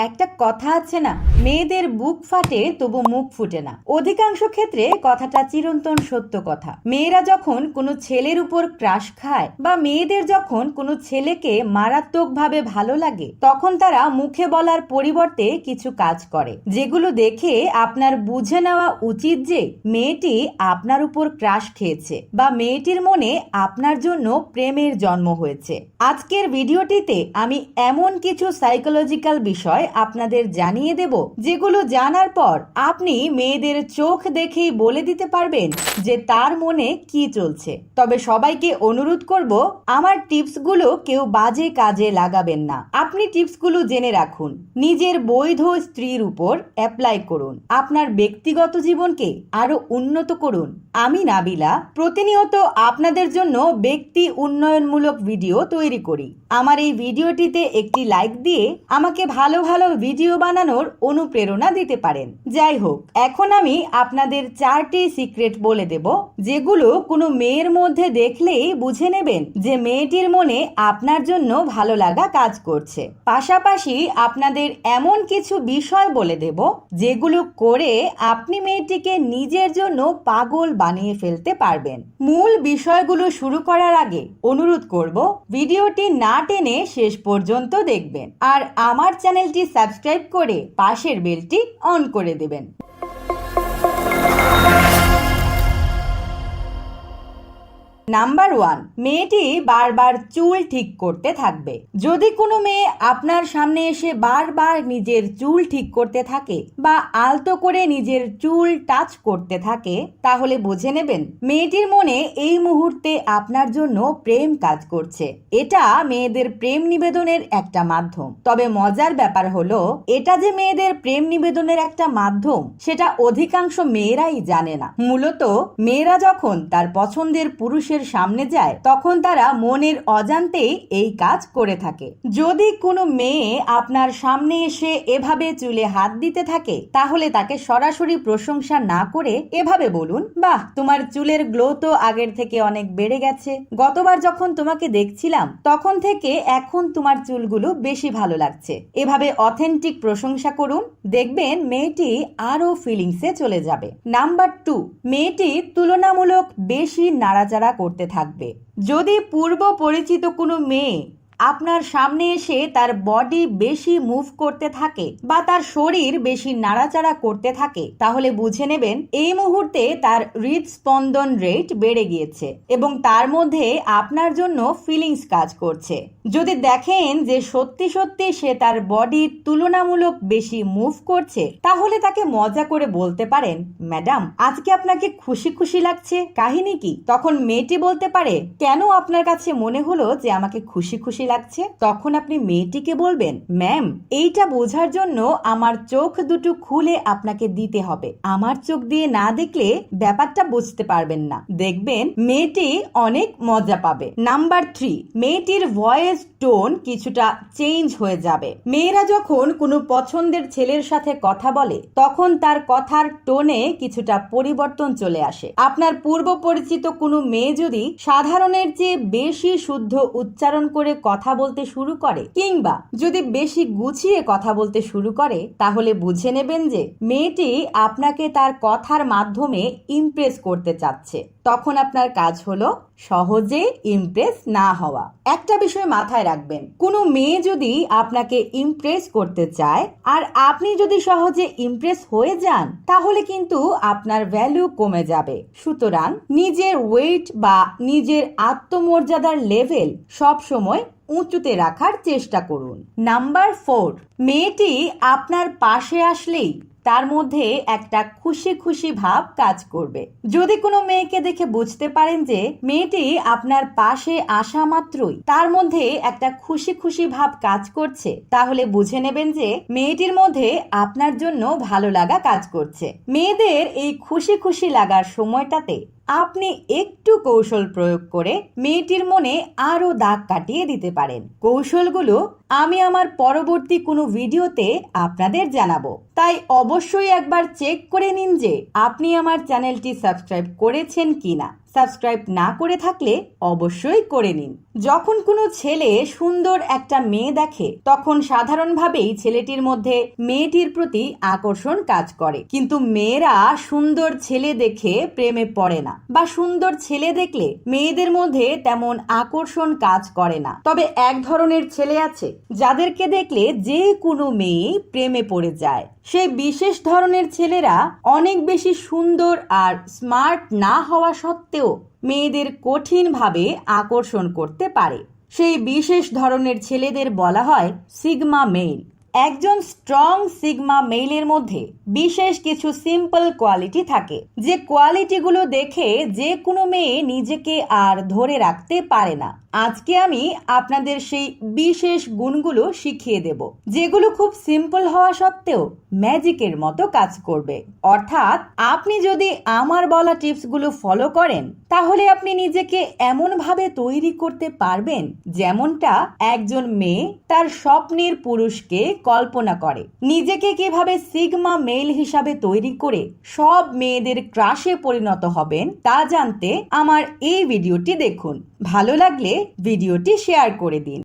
একটা কথা আছে না, মেয়েদের বুক ফাটে তবু মুখ ফুটে না। অধিকাংশ ক্ষেত্রে কথাটা চিরন্তন সত্য কথা। মেয়েরা যখন কোনো ছেলের উপর ক্রাশ খায় বা মেয়েদের যখন কোনো ছেলেকে মারাত্মকভাবে ভালো লাগে, তখন তারা মুখে বলার পরিবর্তে কিছু কাজ করে, যেগুলো দেখে আপনার বুঝে নেওয়া উচিত যে মেয়েটি আপনার উপর ক্রাশ খেয়েছে বা মেয়েটির মনে আপনার জন্য প্রেমের জন্ম হয়েছে। আজকের ভিডিওটিতে আমি এমন কিছু সাইকোলজিক্যাল বিষয় আপনাদের জানিয়ে দেব, যেগুলো জানার পর আপনি মেয়েদের চোখ দেখেই বলে দিতে পারবেন যে তার মনে কি চলছে। তবে সবাইকে অনুরোধ করব, আমার টিপসগুলো কেউ বাজে কাজে লাগাবেন না। আপনি টিপসগুলো জেনে রাখুন, নিজের বৈধ স্ত্রীর উপর অ্যাপ্লাই করুন, আপনার ব্যক্তিগত জীবনকে আরো উন্নত করুন। আমি নাবিলা প্রতিনিয়ত আপনাদের জন্য ব্যক্তি উন্নয়নমূলক ভিডিও তৈরি করি। আমার এই ভিডিওটিতে একটি লাইক দিয়ে আমাকে ভালো ভালো ভিডিও বানানোর অনুপ্রেরণা দিতে পারেন। যাই হোক, এখন আমি আপনাদের 4টি সিক্রেট বলে দেব, যেগুলো কোনো মেয়ের মধ্যে দেখলেই বুঝে নেবেন যে মেয়েটির মনে আপনার জন্য ভালো লাগা কাজ করছে। পাশাপাশি আপনাদের এমন কিছু বিষয় বলে দেব যেগুলো করে আপনি মেয়েটিকে নিজের জন্য পাগল বানিয়ে ফেলতে পারবেন। মূল বিষয়গুলো শুরু করার আগে অনুরোধ করব, ভিডিওটি না টেনে শেষ পর্যন্ত দেখবেন আর আমার চ্যানেলটি সাবস্ক্রাইব করে পাশের বেলটি অন করে দেবেন। নাম্বার 1, মেয়েটি বারবার চুল ঠিক করতে থাকবে। যদি কোনো মেয়ে আপনার সামনে এসে বারবার নিজের চুল ঠিক করতে থাকে বা আলতো করে নিজের চুল টাচ করতে থাকে, তাহলে বুঝে নেবেন মেয়েটির মনে এই মুহূর্তে আপনার জন্য প্রেম কাজ করছে। এটা মেয়েদের প্রেম নিবেদনের একটা মাধ্যম। তবে মজার ব্যাপার হলো, এটা যে মেয়েদের প্রেম নিবেদনের একটা মাধ্যম সেটা অধিকাংশ মেয়েরাই জানে না। মূলত মেয়েরা যখন তার পছন্দের পুরুষের সামনে যায়, তখন তারা মনের অজান্তেই এই কাজ করে থাকে। যদি কোনো মেয়ে আপনার সামনে এসে এভাবে চুলে হাত দিতে থাকে, তাহলে তাকে সরাসরি প্রশংসা না করে এভাবে বলুন, বাহ, তোমার চুলের গ্লো তো আগের থেকে অনেক বেড়ে গেছে। গতবার যখন তোমাকে দেখছিলাম তখন থেকে এখন তোমার চুলগুলো বেশি ভালো লাগছে। এভাবে অথেন্টিক প্রশংসা করুন, দেখবেন মেয়েটি আরো ফিলিংসে চলে যাবে। নাম্বার 2, মেয়েটি তুলনামূলক বেশি নাড়াচাড়া করতে থাকবে। যদি পূর্ব পরিচিত কোনো মেয়ে আপনার সামনে এসে তার বডি বেশি মুভ করতে থাকে বা তার শরীর বেশি নাড়াচাড়া করতে থাকে, তাহলে বুঝে নেবেন এই মুহূর্তে তার হৃদস্পন্দন রেট বেড়ে গিয়েছে এবং তার মধ্যে আপনার জন্য ফিলিংস কাজ করছে। যদি দেখেন যে সত্যি সত্যি সে তার বডির তুলনামূলক বেশি মুভ করছে, তাহলে তাকে মজা করে বলতে পারেন, ম্যাডাম, আজকে আপনাকে খুশি খুশি লাগছে, কাহিনী কি? তখন মেয়েটি বলতে পারে, কেন আপনার কাছে মনে হলো যে আমাকে খুশি খুশি লাগছে? তখন আপনি মেয়েটিকে বলবেন, ম্যাম, এইটা বোঝার জন্য আমার চোখ দুটো খুলে আপনাকে দিতে হবে। আমার চোখ দিয়ে না দেখলে ব্যাপারটা বুঝতে পারবেন না। দেখবেন মেয়েটি অনেক মজা পাবে। নাম্বার 3, মেয়েটির ভয়েস টোন কিছুটা চেঞ্জ হয়ে যাবে। মেয়েরা যখন কোনো পছন্দের ছেলের সাথে কথা বলে, তখন তার কথার টোনে কিছুটা পরিবর্তন চলে আসে। আপনার পূর্ব পরিচিত কোনো মেয়ে যদি সাধারণের চেয়ে বেশি শুদ্ধ উচ্চারণ করে কথা বলতে শুরু করে কিংবা যদি বেশি গুছিয়ে কথা বলতে শুরু করে, তাহলে বুঝে নেবেন যে মেয়েটি আপনাকে তার কথার মাধ্যমে ইমপ্রেস করতে চাচ্ছে। তখন আপনার কাজ হলো সহজে ইমপ্রেস না হওয়া। একটা বিষয় মাথায় রাখবেন, কোনো মেয়ে যদি আপনাকে ইমপ্রেস করতে চায় আর আপনি যদি সহজে ইমপ্রেস হয়ে যান, তাহলে কিন্তু আপনার ভ্যালু কমে যাবে। সুতরাং নিজের ওয়েট বা নিজের আত্মমর্যাদার লেভেল সব সময় উঁচুতে রাখার চেষ্টা করুন। নাম্বার 4, মেয়েটি আপনার পাশে আসলেই তার মধ্যে একটা খুশি খুশি ভাব কাজ করবে। যদি কোনো মেয়েকে দেখে বুঝতে পারেন যে মেয়েটি আপনার পাশে আসা মাত্রই তার মধ্যে একটা খুশি খুশি ভাব কাজ করছে, তাহলে বুঝে নেবেন যে মেয়েটির মধ্যে আপনার জন্য ভালো লাগা কাজ করছে। মেয়েদের এই খুশি খুশি লাগার সময়টাতে আপনি একটু কৌশল প্রয়োগ করে মেয়েটির মনে আরো দাগ কাটিয়ে দিতে পারেন। কৌশলগুলো আমি আমার পরবর্তী কোনো ভিডিওতে আপনাদের জানাবো, তাই অবশ্যই একবার চেক করে নিন যে আপনি আমার চ্যানেলটি সাবস্ক্রাইব করেছেন কিনা। সাবস্ক্রাইব না করে থাকলে অবশ্যই করে নিন। যখন কোনো ছেলে সুন্দর একটা মেয়ে দেখে তখন সাধারণভাবেই ছেলেটির মধ্যে মেয়েটির প্রতি আকর্ষণ কাজ করে, কিন্তু মেয়েরা সুন্দর ছেলে দেখে প্রেমে পড়ে না বা সুন্দর ছেলে দেখলে মেয়েদের মধ্যে তেমন আকর্ষণ কাজ করে না। তবে এক ধরনের ছেলে আছে যাদেরকে দেখলে যে কোনো মেয়ে প্রেমে পড়ে যায়। সেই বিশেষ ধরনের ছেলেরা অনেক বেশি সুন্দর আর স্মার্ট না হওয়া সত্ত্বেও মেয়েদের কঠিনভাবে আকর্ষণ করতে পারে। সেই বিশেষ ধরনের ছেলেদের বলা হয় সিগমা মেইল। একজন স্ট্রং সিগমা মেইলের মধ্যে বিশেষ কিছু সিম্পল কোয়ালিটি থাকে, যে কোয়ালিটিগুলো দেখে যে কোনো মেয়ে নিজেকে আর ধরে রাখতে পারে না। আজকে আমি আপনাদের সেই বিশেষ গুণগুলো শিখিয়ে দেব, যেগুলো খুব সিম্পল হওয়া সত্ত্বেও ম্যাজিকের মতো কাজ করবে। অর্থাৎ আপনি যদি আমার বলা টিপসগুলো ফলো করেন তাহলে আপনি নিজেকে এমনভাবে তৈরি করতে পারবেন যেমনটা একজন মেয়ে তার স্বপ্নের পুরুষকে কল্পনা করে। নিজেকে কিভাবে সিগমা মেল হিসাবে তৈরি করে সব মেয়েদের ক্রাশে পরিণত হবেন তা জানতে আমার এই ভিডিওটি দেখুন। ভালো লাগলে ভিডিওটি শেয়ার করে দিন।